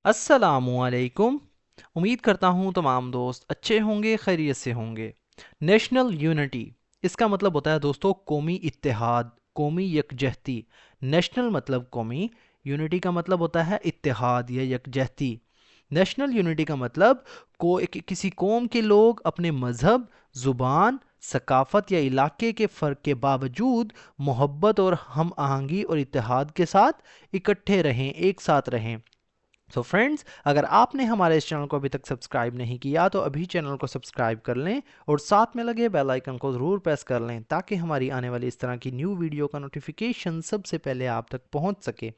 अस्सलामुअलैकुम। उम्मीद करता हूँ तमाम दोस्त अच्छे होंगे, खैरियत से होंगे। नेशनल यूनिटी, इसका मतलब होता है दोस्तों कौमी इत्तेहाद, कौमी यकजहती। नेशनल मतलब कौमी, यूनिटी का मतलब होता है इत्तेहाद या यकजहती। नेशनल यूनिटी का मतलब किसी कौम के लोग अपने मज़हब, ज़ुबान, सकाफ़त या इलाके के फ़र्क के बावजूद मोहब्बत और हम आहंगी और इत्तेहाद के साथ इकट्ठे रहें, एक साथ रहें। सो फ्रेंड्स, अगर आपने हमारे इस चैनल को अभी तक सब्सक्राइब नहीं किया तो अभी चैनल को सब्सक्राइब कर लें और साथ में लगे बेल आइकन को ज़रूर प्रेस कर लें ताकि हमारी आने वाली इस तरह की न्यू वीडियो का नोटिफिकेशन सबसे पहले आप तक पहुंच सके।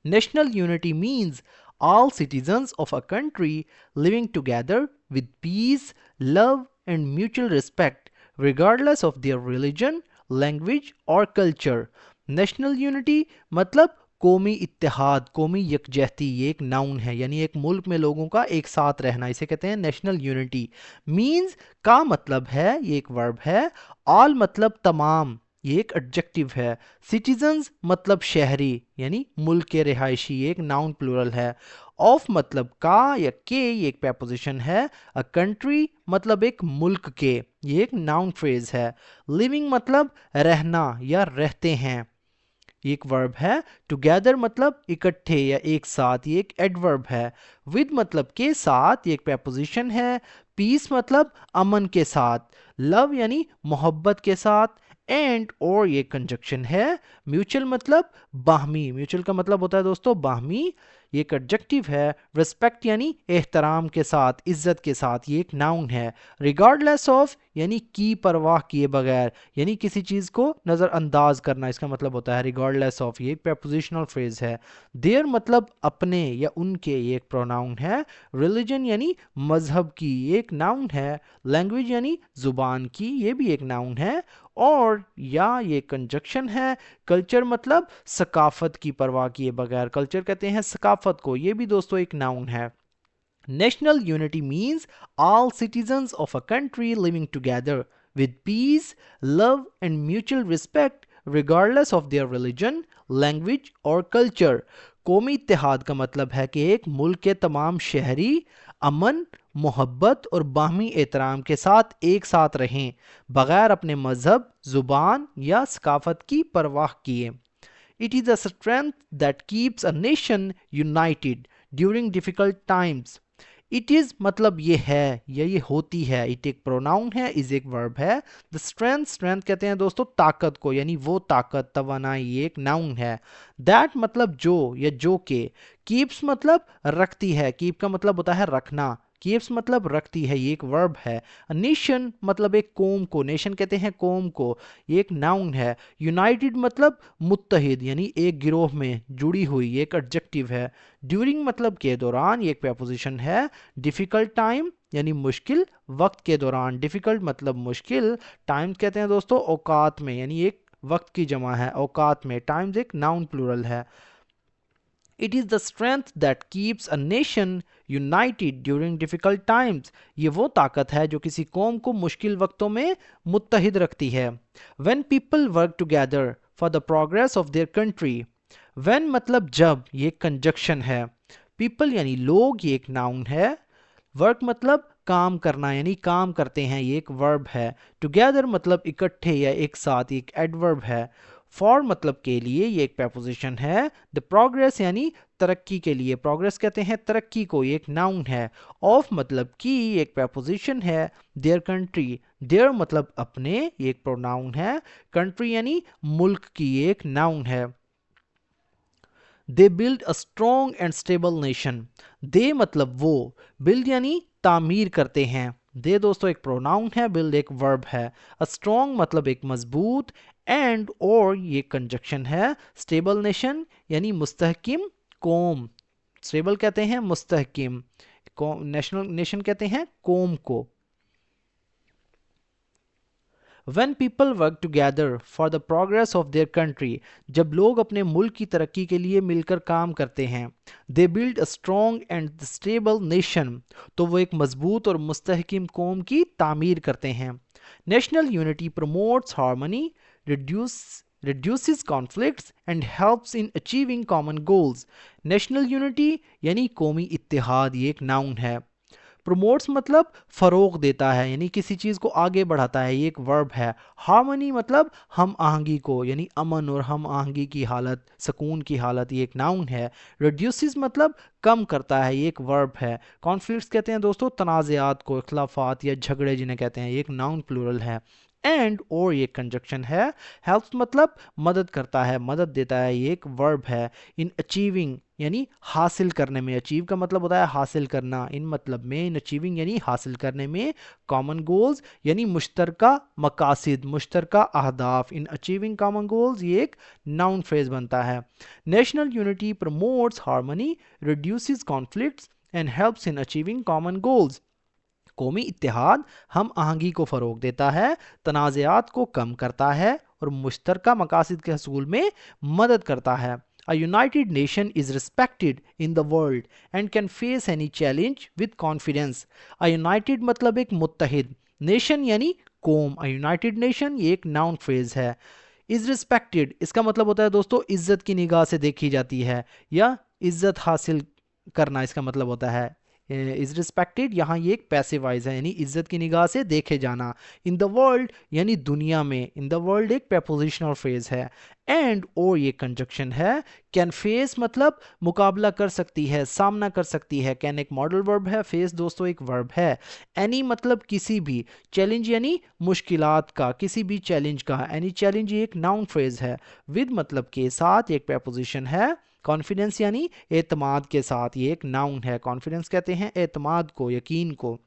National unity means all citizens of a country living together with peace, love, and mutual respect, regardless of their religion, language, or culture. National unity मतलब कौमी इत्तेहाद, कौमी यकजहती। ये एक नाउन है, यानी एक मुल्क में लोगों का एक साथ रहना, इसे कहते हैं नेशनल यूनिटी। मीन्स का मतलब है, ये एक वर्ब है। ऑल मतलब तमाम, ये एक एडजेक्टिव है। सिटीजन्स मतलब शहरी, यानी मुल्क के रिहायशी, ये एक नाउन प्लूरल है। ऑफ मतलब का या के, ये एक प्रेपोजिशन है। अ कंट्री मतलब एक मुल्क के, ये एक नाउन फ्रेज है। लिविंग मतलब रहना या रहते हैं, ये एक वर्ब है। टुगेदर मतलब इकट्ठे या एक साथ, ये एक एडवर्ब है। विद मतलब के साथ, ये एक प्रेपोजिशन है। पीस मतलब अमन के साथ। लव यानी मोहब्बत के साथ। एंड और ये कंजक्शन है। म्यूचुअल मतलब बाहमी, म्यूचुअल का मतलब होता है दोस्तों बाहमी, ये एक एडजेक्टिव है। रिस्पेक्ट यानी एहतराम के साथ, इज्जत के साथ, ये एक नाउन है। रिगार्डलेस ऑफ यानी की परवाह किए बगैर, यानी किसी चीज़ को नज़रअंदाज करना, इसका मतलब होता है रिगार्डलेस ऑफ, ये एक प्रेपोजिशनल फ्रेज है। देयर मतलब अपने या उनके, ये एक प्रोनाउन है। रिलीजन यानी मजहब की, ये एक नाउन है। लैंग्वेज यानी जुबान की, ये भी एक नाउन है। और या ये कंजक्शन है। कल्चर मतलब सकाफत की परवाह किए बगैर, कल्चर कहते हैं सकाफत को, ये भी दोस्तों एक नाउन है। National unity means all citizens of a country living together with peace, love, and mutual respect, regardless of their religion, language, or culture. कौमी इत्तेहाद का मतलब है कि एक मुल्क के तमाम शहरी अमन, मोहब्बत और बाहमी एहतराम के साथ एक साथ रहें, बगैर अपने मजहब, जुबान या सकाफत की परवाह किए। It is a strength that keeps a nation united during difficult times. It is मतलब ये है या ये होती है, इट एक प्रोनाउन है, इज एक वर्ब है। द स्ट्रेंथ, स्ट्रेंथ कहते हैं दोस्तों ताकत को, यानी वो ताकत, तवानाई, ये एक नाउन है। दैट मतलब जो या जो के। कीप्स मतलब रखती है, कीप का मतलब होता है रखना, कीप्स मतलब रखती है, ये एक वर्ब है। नेशन मतलब एक कौम को, नेशन कहते हैं कौम को, ये एक नाउन है। यूनाइटेड मतलब मुत्तहिद, यानी एक गिरोह में जुड़ी हुई, ये एक एडजेक्टिव है। ड्यूरिंग मतलब के दौरान, ये एक प्रेपोजिशन है। डिफिकल्ट टाइम यानी मुश्किल वक्त के दौरान, डिफिकल्ट मतलब मुश्किल। टाइम कहते हैं दोस्तों औकात में, यानी एक वक्त की जमा है औकात में। टाइम्स एक नाउन प्लूरल है। It is the strength that keeps a nation United during difficult times. ये वो ताकत है जो किसी कौम को मुश्किल वक्तों में मुत्तहिद रखती है। When people work together for the progress of their country. When मतलब जब, ये कंजक्शन है। पीपल यानी लोग, ये एक नाउन है। वर्क मतलब काम करना, यानी काम करते हैं, ये एक वर्ब है। टुगेदर मतलब इकट्ठे या एक साथ, एक एडवर्ब है। फॉर मतलब के लिए, ये एक प्रेपोजिशन है। द प्रोग्रेस यानी तरक्की के लिए, प्रोग्रेस कहते हैं तरक्की को, ये एक नाउन है। ऑफ मतलब की, एक प्रेपोजिशन है। देयर कंट्री, देयर मतलब अपने, ये एक प्रोनाउन है। कंट्री यानी मुल्क की, ये एक नाउन है। They build a strong and stable nation. They मतलब वो, बिल्ड यानी तामीर करते हैं। दे दोस्तों एक प्रोनाउन है, बिल्ड एक वर्ब है। अ स्ट्रॉन्ग मतलब एक मजबूत। एंड और ये कंजक्शन है। स्टेबल नेशन यानी मुस्तहकिम कौम, स्टेबल कहते हैं मुस्तहकिम, नेशनल नेशन कहते हैं कौम को। When people work together for the progress of their country, जब लोग अपने मुल्क की तरक्की के लिए मिलकर काम करते हैं, they build a strong and stable nation, तो वो एक मजबूत और मुस्तहकिम कौम की तामीर करते हैं। National unity promotes harmony, reduce reduces conflicts and helps in achieving common goals. National unity यानी कौमी इत्तेहाद, ये एक नाउन है। प्रोमोट्स मतलब फ़रोग देता है, यानी किसी चीज़ को आगे बढ़ाता है, ये एक वर्ब है। हार्मनी मतलब हम आहंगी को, यानी अमन और हम आहंगी की हालत, सुकून की हालत, ये एक नाउन है। रिड्यूसेस मतलब कम करता है, ये एक वर्ब है। कॉन्फ्लिक्ट्स कहते हैं दोस्तों तनाज़ात को, इख्लाफात या झगड़े जिन्हें कहते हैं, ये एक नाउन प्लूरल है। एंड और ये कंजक्शन है। हेल्प्स मतलब मदद करता है, मदद देता है, ये एक वर्ब है। इन अचीविंग यानी हासिल करने में, अचीव का मतलब होता है हासिल करना, इन मतलब में, इन अचीविंग यानी हासिल करने में, कॉमन गोल्स यानी मुश्तरका मकासिद, मुश्तरका अहदाफ, इन अचीविंग कॉमन गोल्स, ये एक नाउन फ्रेज बनता है। National unity promotes harmony, reduces conflicts and helps in achieving common goals. कौमी इत्तेहाद हम आहंगी को फ़रोग देता है, तनाज़ात को कम करता है और मुश्तरका मकासिद के हसूल में मदद करता है। A united nation is respected in the world and can face any challenge with confidence. A united मतलब एक मुत्तहिद, नेशन यानी कौम, a united nation ये एक नाउन फ्रेज है। is respected इसका मतलब होता है दोस्तों इज्जत की निगाह से देखी जाती है या इज्जत हासिल करना, इसका मतलब होता है। इज रिस्पेक्टेड यहाँ ये एक पैसिव वॉइस है, यानी इज्जत की निगाह से देखे जाना। इन द वर्ल्ड यानी दुनिया में, इन द वर्ल्ड एक प्रेपोजिशनल फ्रेज है। एंड और ये कंजक्शन है। कैन फेस मतलब मुकाबला कर सकती है, सामना कर सकती है। कैन एक मॉडल वर्ब है, फेस दोस्तों एक वर्ब है। एनी मतलब किसी भी, चैलेंज यानी मुश्किलात का, किसी भी चैलेंज का, एनी चैलेंज ये एक नाउन फ्रेज है। विद मतलब के साथ एक प्रेपोजिशन है। कॉन्फिडेंस यानी एतमाद के साथ, ये एक नाउन है। कॉन्फिडेंस कहते हैं एतमाद को, यकीन को।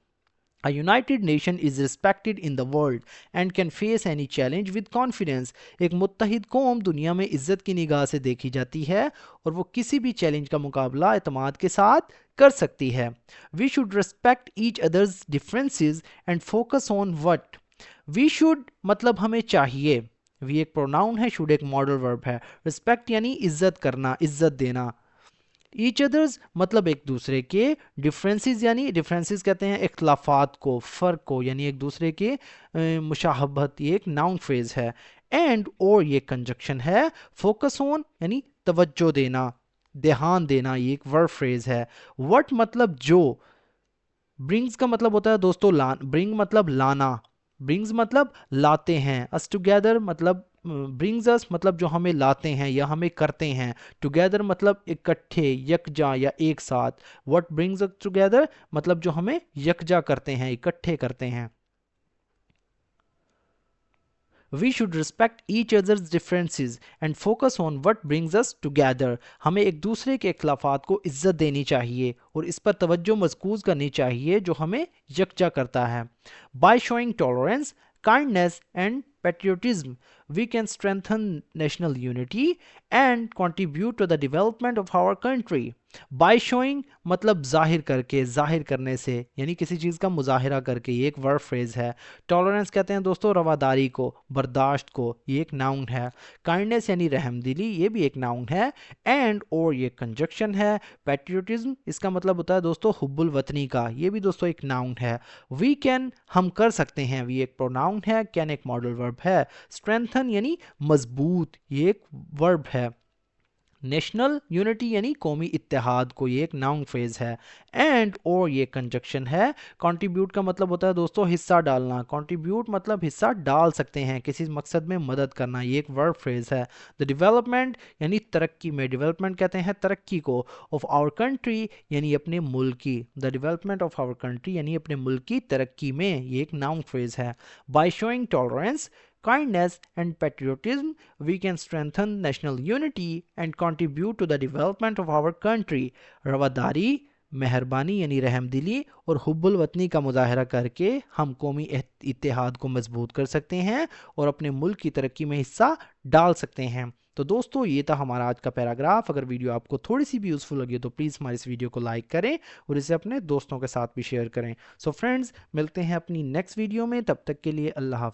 A united nation is respected in the world and can face any challenge with confidence. एक मुत्तहिद कौम दुनिया में इज्जत की निगाह से देखी जाती है और वो किसी भी चैलेंज का मुकाबला एतमाद के साथ कर सकती है। We should respect each other's differences and focus on what. We should मतलब हमें चाहिए, वी एक प्रोनाउन है, शुड एक मॉडल वर्ब है। रिस्पेक्ट यानी इज्जत करना, इज्जत देना। ईच अदर्स मतलब एक दूसरे के। डिफरेंसेस यानी, डिफरेंसेस कहते हैं इख्तलाफात को, फ़र्क को, यानी एक दूसरे के मुशाहबत, ये एक नाउन फ्रेज है। एंड और ये कंजक्शन है। फोकस ऑन यानी तवज्जो देना, ध्यान देना, ये एक वर्ब फ्रेज है। व्हाट मतलब जो। ब्रिंग्स का मतलब होता है दोस्तों ब्रिंग मतलब लाना, ब्रिंग्स मतलब लाते हैं। अस टुगेदर मतलब ब्रिंग्स अस मतलब जो हमें लाते हैं या हमें करते हैं। टुगेदर मतलब इकट्ठे, यकजा या एक साथ। व्हाट ब्रिंग्स अस टुगेदर मतलब जो हमें यकजा करते हैं, इकट्ठे करते हैं। We should respect each other's differences and focus on what brings us together. हमें एक दूसरे के इख्लाफात को इज्जत देनी चाहिए और इस पर तवज्जो मज़कूर करनी चाहिए जो हमें यकजा करता है। By showing tolerance, kindness and patriotism, we can strengthen national unity and contribute to the development of our country. By showing मतलब जाहिर करके, जाहिर करने से, यानी किसी चीज़ का मुजाहिरा करके, ये एक वर्ब फ्रेज है। टॉलरेंस कहते हैं दोस्तों रवादारी को, बर्दाश्त को, ये एक नाउन है। काइंडनेस यानी रहमदिली, ये भी एक नाउन है। एंड और ये कंजक्शन है। पैट्रियोटिज्म इसका मतलब होता है दोस्तों हुब्बुल वतनी का, ये भी दोस्तों एक नाउन है। वी कैन हम कर सकते हैं, वी एक प्रोनाउन है। कैन एक मॉडल वर्ब है। स्ट्रेंथन यानी मजबूत, ये एक वर्ब है। नेशनल यूनिटी यानी कौमी इत्तेहाद को, ये एक नाउन फ्रेज है। एंड और ये कंजक्शन है। कंट्रीब्यूट का मतलब होता है दोस्तों हिस्सा डालना, कंट्रीब्यूट मतलब हिस्सा डाल सकते हैं, किसी मकसद में मदद करना, ये एक वर्ब फ्रेज है। द डेवलपमेंट यानी तरक्की में, डेवलपमेंट कहते हैं तरक्की को। ऑफ आवर कंट्री यानी अपने मुल्क की, the development of our country यानी अपने मुल्क की तरक्की में, ये एक नाउन फ्रेज है। By showing tolerance, kindness and patriotism, we can strengthen national unity and contribute to the development of our country. रवादारी, मेहरबानी यानी रहमदिली और हुब्बुल वतनी का मुजाहरा करके हम कौमी इत्तेहाद को मजबूत कर सकते हैं और अपने मुल्क की तरक्की में हिस्सा डाल सकते हैं। तो दोस्तों ये था हमारा आज का पैराग्राफ। अगर वीडियो आपको थोड़ी सी भी यूज़फुल लगी तो प्लीज़ हमारे इस वीडियो को लाइक करें और इसे अपने दोस्तों के साथ भी शेयर करें। सो फ्रेंड्स मिलते हैं अपनी नेक्स्ट वीडियो में, तब तक के लिए अल्लाह हाफ़िज़।